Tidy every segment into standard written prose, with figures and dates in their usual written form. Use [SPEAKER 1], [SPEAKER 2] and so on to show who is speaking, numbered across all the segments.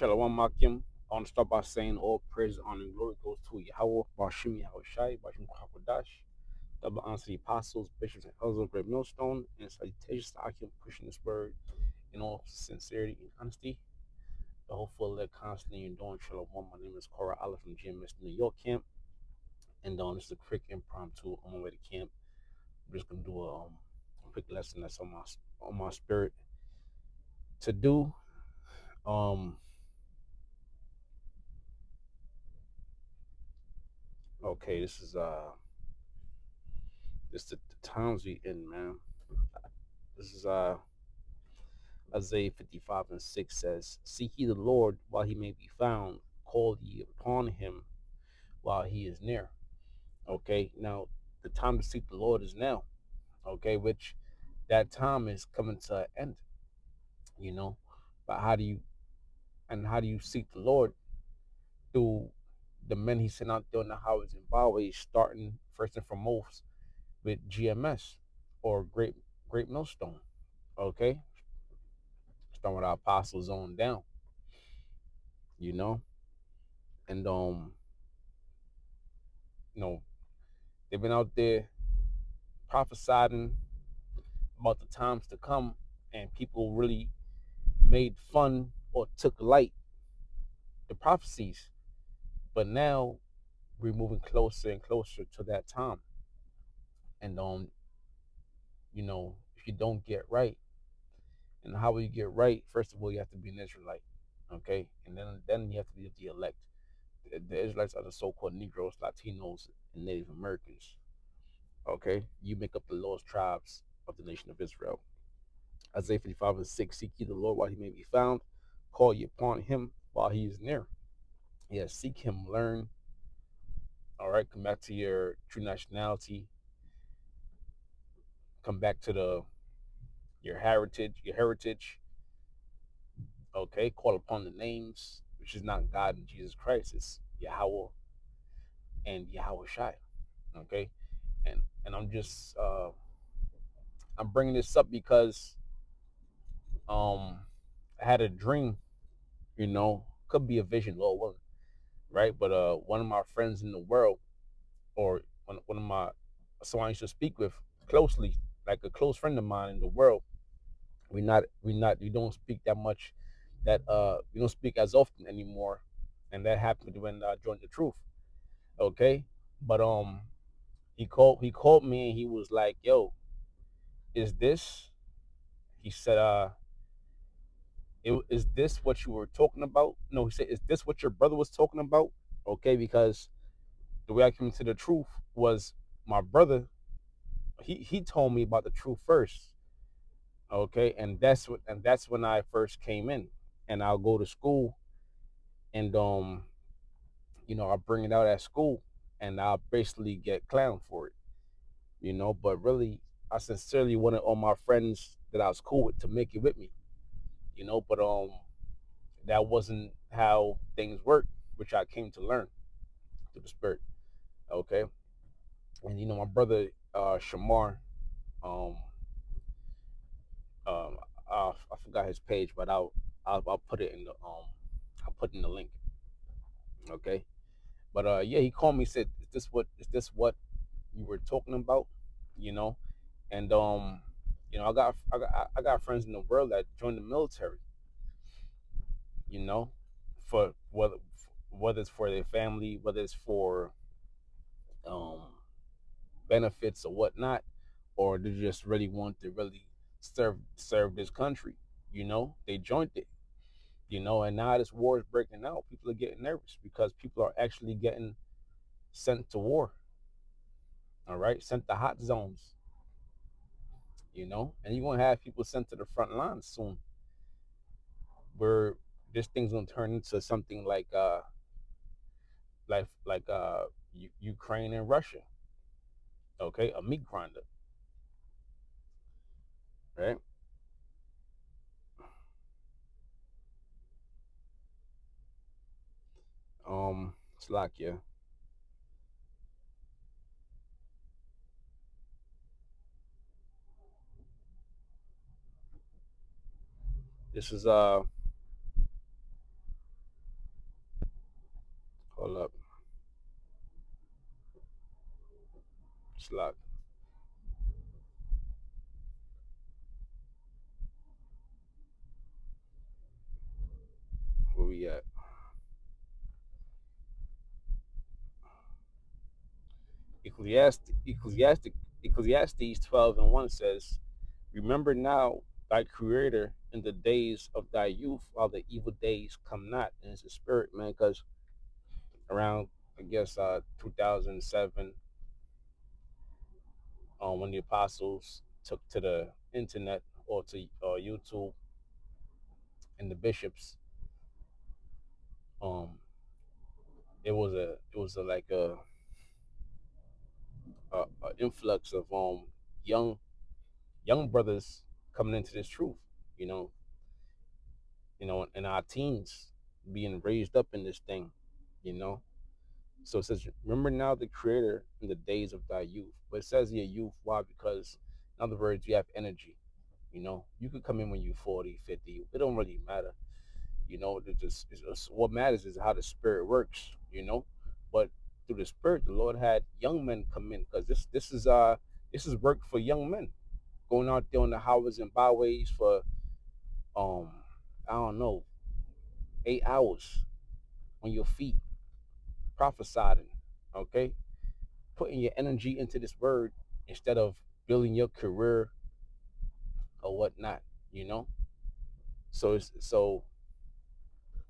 [SPEAKER 1] Shalom Makim. I want to start by saying all praise, honor, and glory goes to Yahweh, Bashim Yahweh Shai, Bashim Kwakwadash, double honor to the apostles, bishops, and elders of Great Millstone, and salutations to Akim pushing this word in all sincerity and honesty. The hopeful elect constantly enduring Shalom. My name is Cora Allah from GMS New York camp, and this is a quick impromptu on my way to camp. I'm just gonna do a quick lesson that's on my spirit to do. Um, okay, this is the times we in, man. This is Isaiah 55 and 6 says, "Seek ye the Lord while he may be found, call ye upon him while he is near." Okay, now the time to seek the Lord is now. Okay, which that time is coming to an end, you know. But how do you seek the Lord? Through the men he sent out there in the highways and byways, starting first and foremost with GMS or Great Millstone. Okay, starting with our apostles on down, you know, and you know, they've been out there prophesying about the times to come, and people really made fun or took light the prophecies. But now we're moving closer and closer to that time. And if you don't get right, and how will you get right? First of all, you have to be an Israelite, okay, and then you have to be the elect. The Israelites are the so-called Negroes, Latinos, and Native Americans. Okay, you make up the lost tribes of the nation of Israel. Isaiah 55 and 6, seek ye the Lord while he may be found, call ye upon him while he is near. Yeah, seek him, learn. All right, come back to your true nationality. Come back to your heritage. Okay, call upon the names, which is not God and Jesus Christ. It's Yahweh and Yahweh Shai. Okay, and I'm bringing this up because um I had a dream. Could be a vision, Lord willing, right? But one of my friends in the world, or one of my someone I used to speak with closely, like a close friend of mine in the world. We don't speak that much. That we don't speak as often anymore, and that happened when I joined the truth. Okay, but he called me and he was like, "Yo, is this?" He said, "Is this what you were talking about?" No, he said, "Is this what your brother was talking about?" Okay, because the way I came to the truth was my brother. He told me about the truth first. Okay, and that's when I first came in, and I'll go to school, and I'll bring it out at school, and I'll basically get clowned for it. But really, I sincerely wanted all my friends that I was cool with to make it with me. But that wasn't how things work, which I came to learn through the spirit. Okay, and my brother Shamar, um, um, I forgot his page, but I'll put it in the link. Okay, but yeah, he called me, said, "Is this what you were talking about?" You know, and I got friends in the world that joined the military. You know, for whether it's for their family, whether it's for um benefits or whatnot, or they just really want to really serve this country. They joined it. And now this war is breaking out. People are getting nervous because people are actually getting sent to war. All right, sent to hot zones. And you're gonna have people sent to the front lines soon, where this thing's gonna turn into something like Ukraine and Russia. Okay, a meat grinder, right? Slovakia. This is Hold up. Slot. Where we at? Ecclesiastes 12 and 1 says, remember now thy creator in the days of thy youth while the evil days come not. And it's a spirit, man, because around, I guess, 2007, when the apostles took to the internet or to YouTube, and the bishops, um, it was like a influx of young young brothers coming into this truth, you know, in our teens being raised up in this thing, you know. So it says, remember now the creator in the days of thy youth. But it says your youth, why? Because in other words, you have energy. You know, you could come in when you're 40, 50. It don't really matter. You know, what matters is how the spirit works, you know. But through the spirit, the Lord had young men come in, because this is work for young men, going out there on the highways and byways for um I don't know, 8 hours on your feet, prophesying, okay, putting your energy into this word instead of building your career or whatnot, you know. So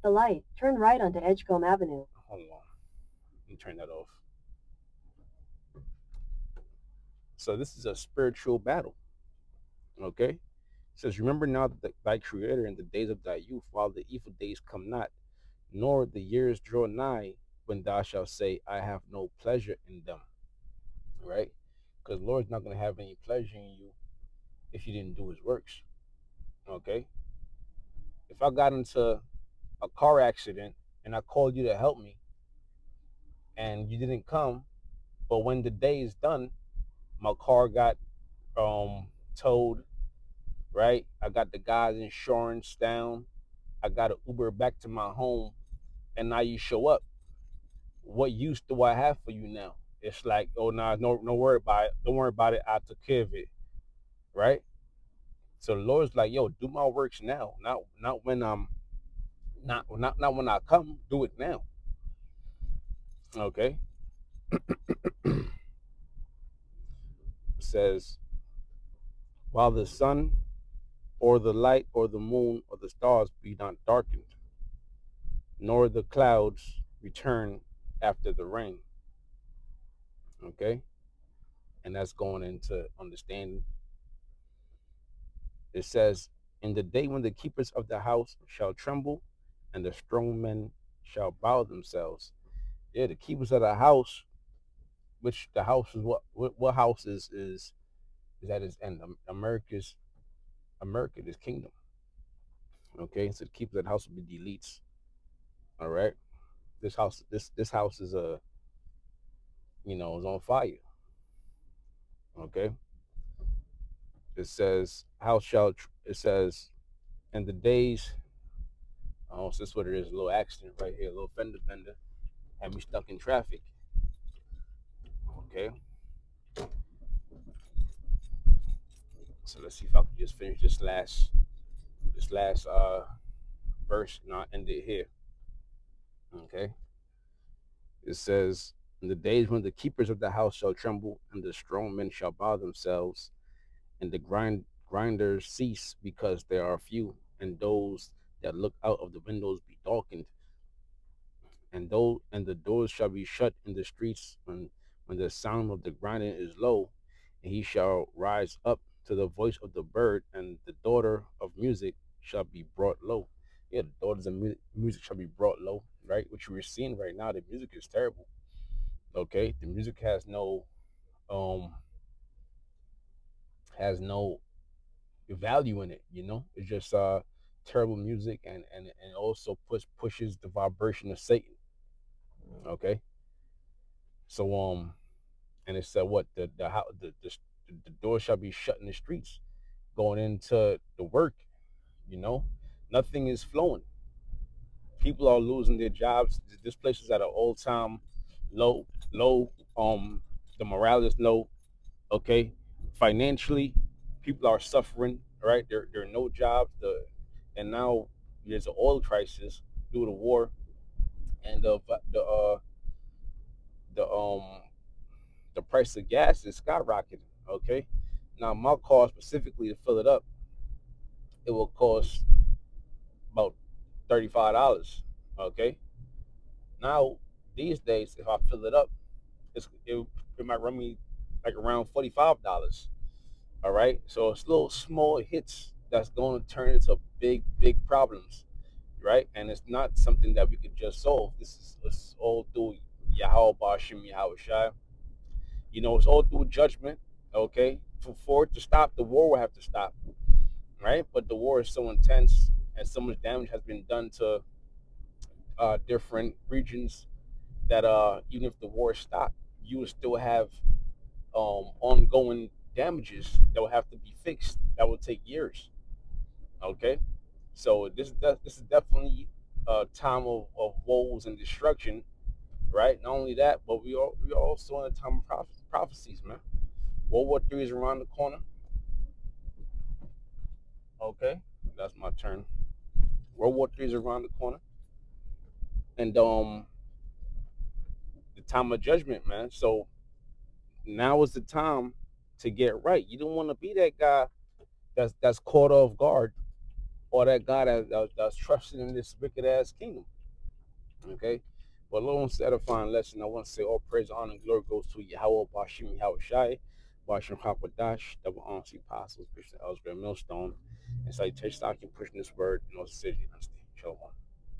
[SPEAKER 2] The light, turn right onto Edgecombe Avenue.
[SPEAKER 1] hold on, let me turn that off. So this is a spiritual battle, okay. It says, remember now that thy creator in the days of thy youth, while the evil days come not, nor the years draw nigh, when thou shalt say, I have no pleasure in them, right? Because the Lord's not going to have any pleasure in you if you didn't do his works, okay. If I got into a car accident and I called you to help me and you didn't come, but when the day is done, my car got towed, right? I got the guy's insurance down. I got an Uber back to my home, and now you show up. What use do I have for you now? It's like, oh, nah, no worry about it. Don't worry about it. I took care of it, right? So the Lord's like, yo, do my works now, not when I'm not when I come. Do it now, okay? It says, while the sun or the light or the moon or the stars be not darkened, nor the clouds return after the rain, okay? And that's going into understanding. It says, in the day when the keepers of the house shall tremble, and the strong men shall bow themselves. Yeah, the keepers of the house, which the house is what house is at its end. America, this kingdom. Okay, so the keepers of the house will be the elites. All right, this house is is on fire. Okay, it says it says in the days. Oh, so this is what it is. A little accident right here, a little fender bender, had me stuck in traffic. Okay, so let's see if I can just finish this last verse, and I'll end it here. Okay, it says, in the days when the keepers of the house shall tremble, and the strong men shall bow themselves, and the grinders cease because there are few, and those that look out of the windows be darkened, and the doors shall be shut in the streets when the sound of the grinding is low, and he shall rise up to the voice of the bird, and the daughter of music shall be brought low. Yeah, the daughters of music shall be brought low, right? What you were seeing right now, the music is terrible. Okay, the music um has no value in it. It's just terrible music, and also pushes the vibration of Satan. Okay, so and it said what the door shall be shut in the streets, going into the work. you know Nothing is flowing. People are losing their jobs. This place is at an all time low, low. The morale is low. Okay, financially, people are suffering. Right, there are no jobs. And now there's an oil crisis due to war, and the the price of gas is skyrocketing. Okay, now my car specifically to fill it up, it will cost about $35. Okay, now these days if I fill it up, it might run me like around $45. All right, so it's little small hits that's going to turn into big problems, right? And it's not something that we could just solve. This is it's all through Yahweh Bashim Yahweh Shai. It's all through judgment. Okay, for it to stop, the war will have to stop, right? But the war is so intense and so much damage has been done to different regions that even if the war stopped, you would still have ongoing damages that will have to be fixed. That will take years. Okay, so this is definitely a time of woes and destruction, right? Not only that, but we are also in a time of prophecies, man. World War III is around the corner. Okay, that's my turn. World War III is around the corner, and the time of judgment, man. So now is the time to get right. You don't want to be that guy that's caught off guard, or that guy that's trusting in this wicked ass kingdom. Okay. But Lord, edifying lesson, I want to say all praise, honor, and glory goes to Yahweh, Bashim, Yahweh Shai, Bashim Hakwadash, double honesty, apostles, Bishop Elsbury Millstone, and salutation, I can pushing this word, decision.